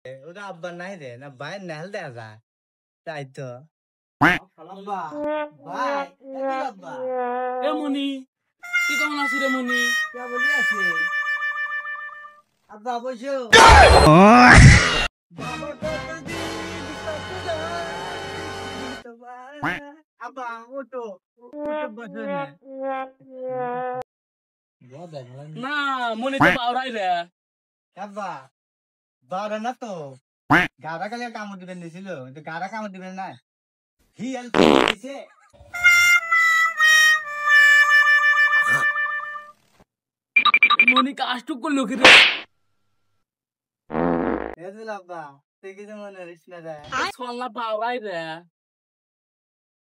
ওটা আব্বা নাই রে না ভাই নেল দেয়া যায় তাই তো আব্বা ভাই আব্বা এ মনি কি কেমন আছিস রে মনি? কে বলি আছে আব্বা বসো আব্বা ওটো বসো না মনি তো বাউরাই রে। আব্বা বারো না তো গাড়া কালে কামড় দিবেন দিছিল গাড়া কামড় দিবেন না হিয়াল দিছে মনি কাজটুক করলো কি রে? এদিল আব্বা তুই কিছু মনে হইস না রে ছলনা বাউরাই রে।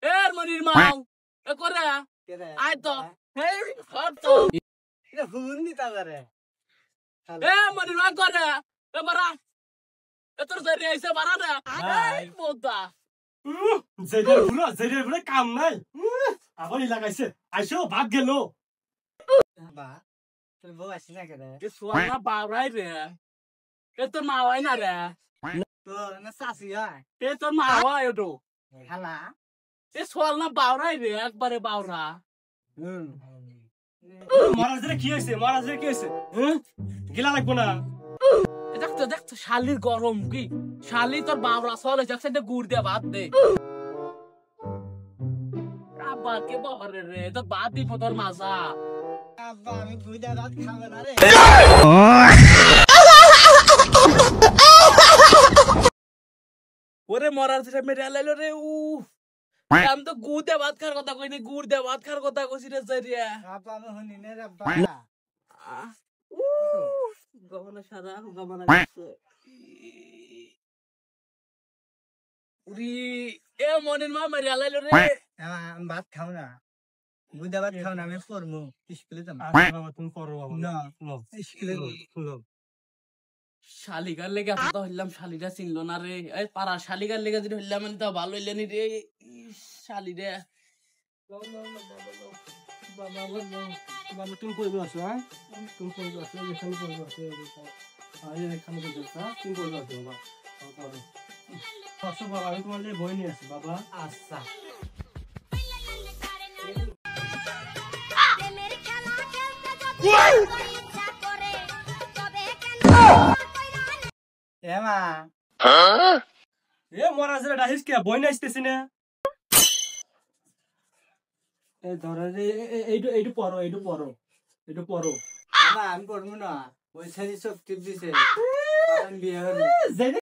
এ মনির মাও এ করে আয় তো এই কর তো। এটা হুন দিতা রে এ মনির মা করে এ বারা এ তোর জরি আইছে বারা রে। এই মোদা জেরের পুরো কাম নাই আবার লাগাইছে আইসো ভাগ গেল আব্বা তুই বউ আসি না কেন এ ছলনা বাউরাই রে। এ তোর মা হয় না রে? তো না সাসি হয় এ তোর মা হয় ওটো। খালা এ ছলনা বাউরাই রে একবারে বাউরা। মহারাজের কি হয়েছে মহারাজের কি হয়েছে গিলা লাগবো না দেখতো শালির গরম কি শালি তোর বাবরা চলে যাচ্ছে গুড় দিয়ে ভাত দে আবার কে বহরে রে তোর ভাত দিব তোর মাজা। আব্বা আমি গুইদা রাত খাবে না রে ওরে মরার ছেলে মেরে আলাইলো রে আমি তো গুড় দিয়ে ভাত খাওয়ার কথা কইনি গুড় দিয়ে ভাত খাওয়ার কথা কইছি রে জারিয়া। আব্বা আমি শুনি না রে আব্বা গমনা সারা গমনা উরি এ মনের মা মেরে আলাইলো রে। আমি ভাত খাও না গুইদা ভাত খাও না আমি পড়মু স্কুলে যাম বাবা তুমি করো বাবা না স্কুলে শালিকার লেগে এত তো হইলাম শালিটা চিনলো না রে এই পাড়া শালিকার লেগে যদি হইলাম মানে তো ভালো হইলেনি রে শালি রে। বাবা তুমি করবে আসো হ্যাঁ তুমি করবে আসো এখানে করবে আসো এখানে করবে হ্যাঁ তুমি করবে আসো বাবা আসো বাবা আমি তোমার বই নিয়ে আসি বাবা আচ্ছা এমা এ মহারাজের ডাহিস কে বই নিয়ে আসতেছি না এই ধরো এইটু পড়ো আমি পড়বো না ওই সারি সব টিপ দিছে বিয়ে হবে